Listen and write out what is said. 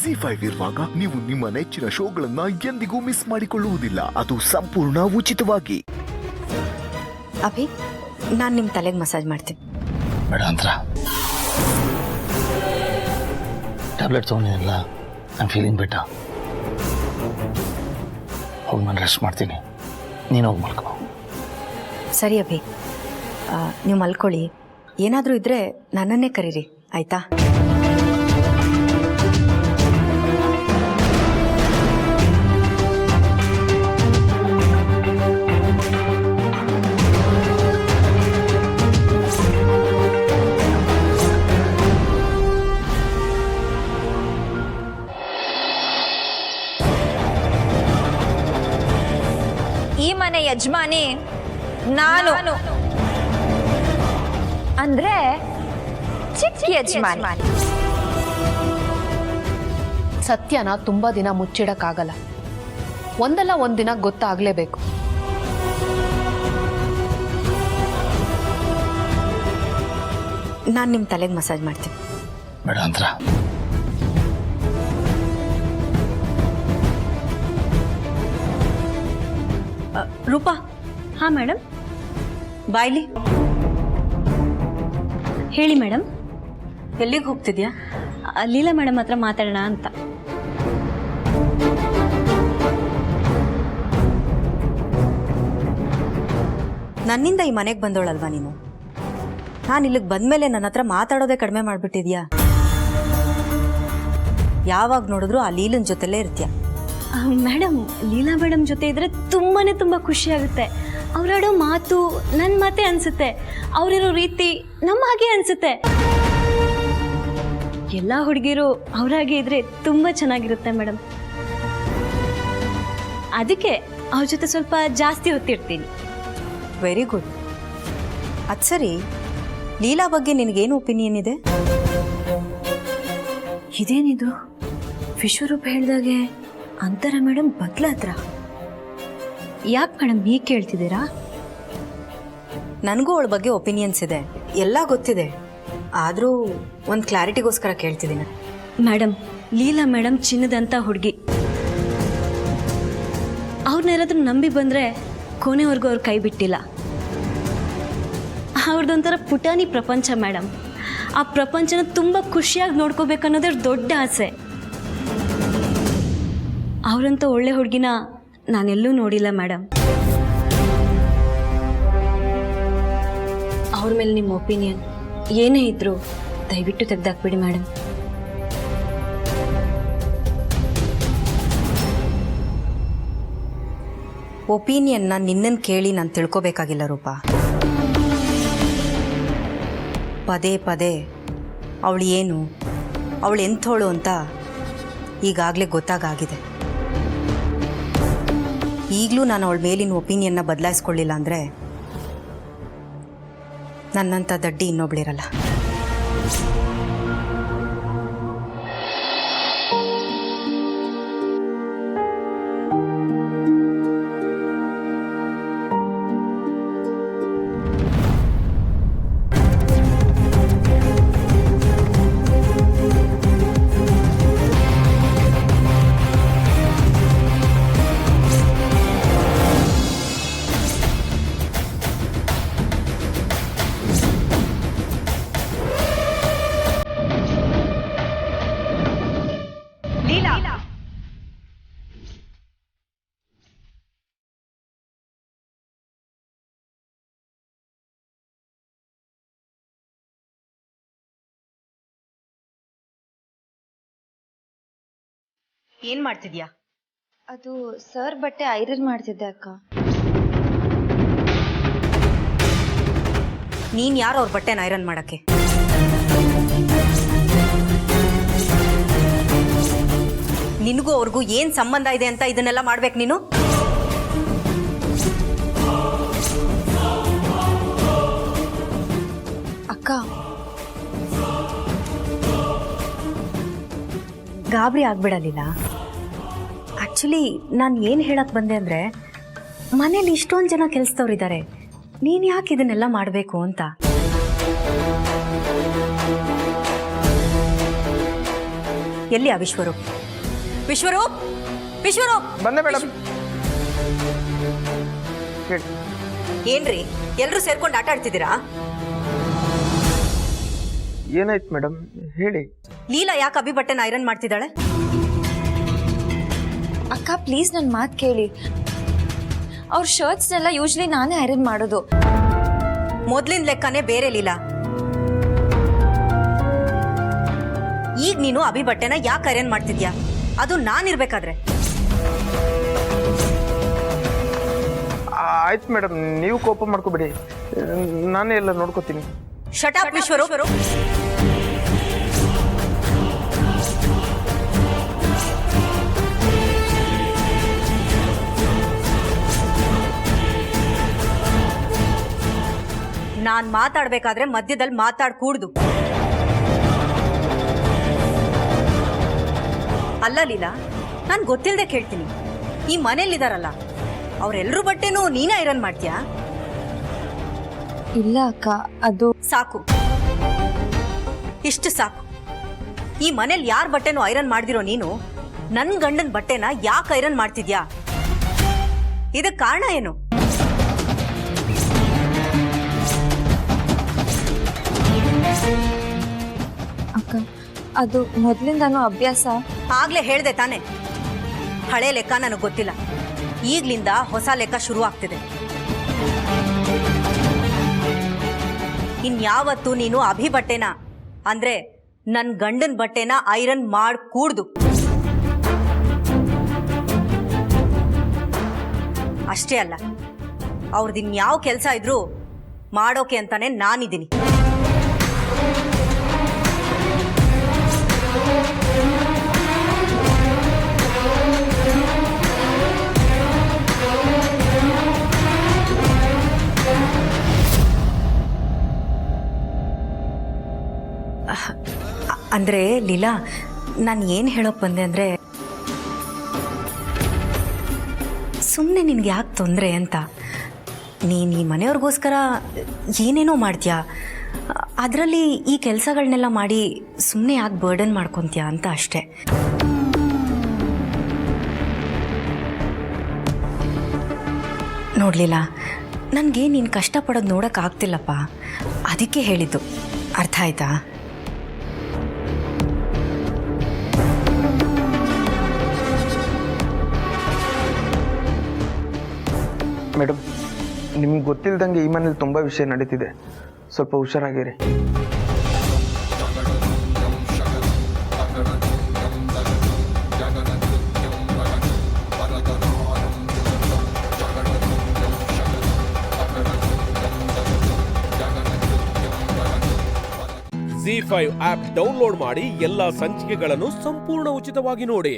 ZEE5 ಇರುವಾಗ ನೀವು ನಿಮ್ಮ ನೆಚ್ಚಿನ ಶೋಗಳನ್ನ ಎಂದಿಗೂ ಮಿಸ್ ಮಾಡಿಕೊಳ್ಳುವುದಿಲ್ಲ. ಅದು ಸಂಪೂರ್ಣ ಉಚಿತವಾಗಿ. ಅಭಿ, ನಾನು ನಿಮ್ಮ ತಲೆಗೆ ಮಸಾಜ್ ಮಾಡ್ತೀನಿ. ಬೇಡ ಅಂತ ಟ್ಯಾಬ್ಲೆಟ್ ತೊಗೊಂಡಿಲ್ಲ. I feeling better. ಹೋಗಿ ನಾನು ರೆಸ್ಟ್ ಮಾಡ್ತೀನಿ, ನೀನು ಹೋಗಿ ಮಲ್ಕೋ. ಸರಿ ಅಭಿ, ನೀವು ಮಲ್ಕೊಳ್ಳಿ. ಏನಾದರೂ ಇದ್ದರೆ ನನ್ನನ್ನೇ ಕರೀರಿ, ಆಯಿತಾ? ಈ ಮನೆ ಯಜಮಾನಿ ನಾನು ಅಂದ್ರೆ ಚಿಕ್ಕ ಯಜಮಾನಿ. ಸತ್ಯನ ತುಂಬಾ ದಿನ ಮುಚ್ಚಿಡಕ್ಕಾಗಲ್ಲ. ಒಂದಲ್ಲ ಒಂದಿನ ಗೊತ್ತಾಗ್ಲೇಬೇಕು. ನಾನು ನಿಮ್ಮ ತಲೆಗೆ ಮಸಾಜ್ ಮಾಡ್ತೀನಿ. ಬೇಡ ಅಂತ ರೂಪಾ. ಹಾಂ ಮೇಡಮ್. ಬಾಯ್ಲಿ. ಹೇಳಿ ಮೇಡಮ್. ಎಲ್ಲಿಗೆ ಹೋಗ್ತಿದ್ಯಾ? ಲೀಲಾ ಮೇಡಮ್ ಹತ್ರ ಮಾತಾಡೋಣ ಅಂತ. ನನ್ನಿಂದ ಈ ಮನೆಗೆ ಬಂದೋಳಲ್ವಾ ನೀನು? ನಾನು ಇಲ್ಲಿಗೆ ಬಂದಮೇಲೆ ನನ್ನ ಹತ್ರ ಮಾತಾಡೋದೇ ಕಡಿಮೆ ಮಾಡಿಬಿಟ್ಟಿದ್ಯಾ? ಯಾವಾಗ ನೋಡಿದ್ರು ಆ ಲೀಲನ್ ಜೊತೆಲೇ ಇರ್ತೀಯ. ಮೇಡಮ್, ಲೀಲಾ ಮೇಡಮ್ ಜೊತೆ ಇದ್ರೆ ತುಂಬ ಖುಷಿ ಆಗುತ್ತೆ. ಅವರಾಡೋ ಮಾತು ನನ್ನ ಮಾತೇ ಅನಿಸುತ್ತೆ. ಅವರಿರೋ ರೀತಿ ನಮ್ಮ ಹಾಗೆ ಅನಿಸುತ್ತೆ. ಎಲ್ಲ ಹುಡುಗಿರು ಅವರಾಗೆ ಇದ್ರೆ ತುಂಬ ಚೆನ್ನಾಗಿರುತ್ತೆ ಮೇಡಮ್. ಅದಕ್ಕೆ ಅವ್ರ ಜೊತೆ ಸ್ವಲ್ಪ ಜಾಸ್ತಿ ಹೊತ್ತಿರ್ತೀನಿ. Very good. ಅದು ಸರಿ, ಲೀಲಾ ಬಗ್ಗೆ ನಿನಗೇನು ಒಪಿನಿಯನ್ ಇದೆ? ಇದೇನಿದು? ವಿಶ್ವರೂಪ ಹೇಳ್ದಾಗೆ ಅಂತಾರ ಮೇಡಮ್ ಬದಲಾದ್ರ? ಯಾಕೆ ಮೇಡಮ್ ಹೀಗೆ ಕೇಳ್ತಿದ್ದೀರಾ? ನನಗೂ ಅವಳ ಬಗ್ಗೆ ಒಪಿನಿಯನ್ಸ್ ಇದೆ, ಎಲ್ಲ ಗೊತ್ತಿದೆ. ಆದರೂ ಒಂದು ಕ್ಲಾರಿಟಿಗೋಸ್ಕರ ಕೇಳ್ತಿದ್ದೀನಿ. ಮೇಡಮ್, ಲೀಲಾ ಮೇಡಮ್ ಚಿನ್ನದಂಥ ಹುಡುಗಿ. ಅವ್ರನ್ನೇನಾದ್ರೂ ನಂಬಿ ಬಂದರೆ ಕೊನೆವರೆಗೂ ಅವ್ರು ಕೈ ಬಿಟ್ಟಿಲ್ಲ. ಅವ್ರದ್ದೊಂಥರ ಪುಟಾಣಿ ಪ್ರಪಂಚ ಮೇಡಮ್. ಆ ಪ್ರಪಂಚನ ತುಂಬ ಖುಷಿಯಾಗಿ ನೋಡ್ಕೋಬೇಕನ್ನೋದೇ ದೊಡ್ಡ ಆಸೆ. ಅವರಂತ ಒಳ್ಳೆ ಹುಡುಗಿನ ನಾನೆಲ್ಲೂ ನೋಡಿಲ್ಲ ಮೇಡಮ್. ಅವ್ರ ಮೇಲೆ ನಿಮ್ಮ ಒಪಿನಿಯನ್ ಏನೇ ಇದ್ರೂ ದಯವಿಟ್ಟು ತೆಗೆದಾಕ್ಬಿಡಿ ಮೇಡಮ್. ಒಪಿನಿಯನ್ನ ನಿನ್ನನ್ನು ಕೇಳಿ ನಾನು ತಿಳ್ಕೊಬೇಕಾಗಿಲ್ಲ ರೂಪಾ. ಪದೇ ಪದೇ ಅವಳು ಏನು, ಅವಳು ಎಂಥೋಳು ಅಂತ ಈಗಾಗಲೇ ಗೊತ್ತಾಗಿದೆ. ಈಗಲೂ ನಾನು ಅವಳ ಮೇಲಿನ ಒಪಿನಿಯನ್ನ ಬದಲಾಯಿಸ್ಕೊಳ್ಳಿಲ್ಲ ಅಂದರೆ ನನ್ನಂಥ ದಡ್ಡಿ ಇನ್ನೊಬ್ಳಿರಲ್ಲ. ಏನು ಮಾಡ್ತಿದ್ಯಾ? ಅದು ಸರ್ ಬಟ್ಟೆ ಐರನ್ ಮಾಡ್ತಿದ್ದೆ ಅಕ್ಕ. ನೀನು ಯಾರು ಅವ್ರ ಬಟ್ಟೆನ ಐರನ್ ಮಾಡೋಕ್ಕೆ? ನಿನಗೂ ಅವ್ರಿಗೂ ಏನು ಸಂಬಂಧ ಇದೆ ಅಂತ ಇದನ್ನೆಲ್ಲ ಮಾಡ್ಬೇಕು ನೀನು? ಅಕ್ಕ, ಗಾಬರಿ ಆಗ್ಬಿಡಲಿಲ್ಲ. ಆ್ಯಕ್ಚುಲಿ ನಾನು ಏನು ಹೇಳಕ್ಕೆ ಬಂದೆ ಅಂದರೆ, ಮನೇಲಿ ಇಷ್ಟೊಂದು ಜನ ಕೆಲಸದವ್ರಿದ್ದಾರೆ, ನೀನು ಯಾಕೆ ಇದನ್ನೆಲ್ಲ ಮಾಡಬೇಕು ಅಂತ. ಎಲ್ಲಿ ಆ ವಿಶ್ವರೂಪ್? ವಿಶ್ವರೂಪ್, ವಿಶ್ವರೂಪ್! ಬಂದೆ ಮೇಡಮ್. ಹೇಳಿ. ಏನ್ರಿ ಎಲ್ರೂ ಸೇರ್ಕೊಂಡು ಆಟ ಆಡ್ತಿದ್ದೀರಾ? ಏನಾಯ್ತು ಮೇಡಮ್, ಹೇಳಿ. ಲೀಲಾ ಯಾಕೆ ಅಭಿ ಬಟ್ಟೆನ ಐರನ್ ಮಾಡ್ತಿದ್ದಾಳೆ? ಅಕ್ಕ ಪ್ಲೀಸ್ ನನ್ನ ಮಾತು ಕೇಳಿ. ಅವ್ರ ಶರ್ಟ್ಸ್ನೆಲ್ಲ ಯೂಶ್ವಲಿ ನಾನೇ ಐರನ್ ಮಾಡೋದು. ಮೊದ್ಲಿನ ಲೆಕ್ಕನೇ ಬೇರೆ ಲೀಲಾ. ಈಗ ನೀನು ಅಭಿ ಬಟ್ಟೆನ ಯಾಕೆ ಐರನ್ ಮಾಡ್ತಿದ್ಯಾ? ಅದು ನಾನಿರ್ಬೇಕಾದ್ರೆ. ಆಯ್ತು ಮೇಡಮ್, ನೀವು ಕೋಪ ಮಾಡ್ಕೋಬೇಡಿ, ನಾನೇ ಎಲ್ಲ ನೋಡ್ಕೋತೀನಿ. Shut up Vishwaroop. ನಾನ್ ಮಾತಾಡ್ಬೇಕಾದ್ರೆ ಮಧ್ಯದಲ್ಲಿ ಮಾತಾಡ್ಕೂಡ್ದು. ಅಲ್ಲ ಲೀಲಾ, ನಾನ್ ಗೊತ್ತಿಲ್ಲದೆ ಕೇಳ್ತೀನಿ, ಈ ಮನೇಲಿದಾರಲ್ಲ ಅವರೆಲ್ಲರೂ ಬಟ್ಟೆನೂ ನೀನೇ ಐರನ್ ಮಾಡ್ತೀಯಾ? ಇಲ್ಲ ಅಕ್ಕ, ಅದು ಸಾಕು, ಇಷ್ಟು ಸಾಕು. ಈ ಮನೇಲಿ ಯಾರ ಬಟ್ಟೆನೂ ಐರನ್ ಮಾಡ್ದಿರೋ ನೀನು ನನ್ ಗಂಡನ ಬಟ್ಟೆನ ಯಾಕೆ ಐರನ್ ಮಾಡ್ತಿದ್ಯಾ? ಇದಕ್ಕೆ ಕಾರಣ ಏನು? ಅಕ್ಕ ಅದು ಮೊದಲಿಂದಾನು ಅಭ್ಯಾಸ. ಆಗ್ಲೇ ಹೇಳ್ದೆ ತಾನೆ, ಹಳೆ ಲೆಕ್ಕ ನನಗೆ ಗೊತ್ತಿಲ್ಲ, ಈಗ್ಲಿಂದ ಹೊಸ ಲೆಕ್ಕ ಶುರು ಆಗ್ತಿದೆ. ಇನ್ಯಾವತ್ತು ನೀನು ಅಭಿ ಬಟ್ಟೆನ ಅಂದ್ರೆ ನನ್ ಗಂಡನ್ ಬಟ್ಟೆನ ಐರನ್ ಮಾಡ್ಕೂಡ್ದು. ಅಷ್ಟೇ ಅಲ್ಲ, ಅವ್ರದಿನ್ಯಾವ ಕೆಲಸ ಇದ್ರೂ ಮಾಡೋಕೆ ಅಂತಾನೆ ನಾನಿದ್ದೀನಿ. ಅಂದ್ರೆ ಲೀಲಾ, ನಾನು ಏನು ಹೇಳೋಕೆ ಬಂದೆ ಅಂದರೆ, ಸುಮ್ಮನೆ ನಿನ್ಗೆ ಯಾಕೆ ತೊಂದರೆ ಅಂತ. ನೀನು ಈ ಮನೆಯವ್ರಿಗೋಸ್ಕರ ಏನೇನೋ ಮಾಡ್ತೀಯಾ, ಅದರಲ್ಲಿ ಈ ಕೆಲಸಗಳನ್ನೆಲ್ಲ ಮಾಡಿ ಸುಮ್ಮನೆ ಯಾಕೆ ಬರ್ಡನ್ ಮಾಡ್ಕೊತೀಯಾ ಅಂತ ಅಷ್ಟೆ. ನೋಡಲಿಲ್ಲ, ನನಗೆ ನೀನು ಕಷ್ಟಪಡೋದು ನೋಡೋಕ್ಕಾಗ್ತಿಲ್ಲಪ್ಪ, ಅದಕ್ಕೆ ಹೇಳಿದ್ದು. ಅರ್ಥ ಆಯ್ತಾ? ಮೇಡಮ್, ನಿಮ್ಗೆ ಗೊತ್ತಿಲ್ದಂಗೆ ಈ ಮನೇಲಿ ತುಂಬ ವಿಷಯ ನಡೀತಿದೆ, ಸ್ವಲ್ಪ ಹುಷಾರಾಗಿರಿ. ZEE5 ಆಪ್ ಡೌನ್ಲೋಡ್ ಮಾಡಿ ಎಲ್ಲಾ ಸಂಚಿಕೆಗಳನ್ನು ಸಂಪೂರ್ಣ ಉಚಿತವಾಗಿ ನೋಡಿ.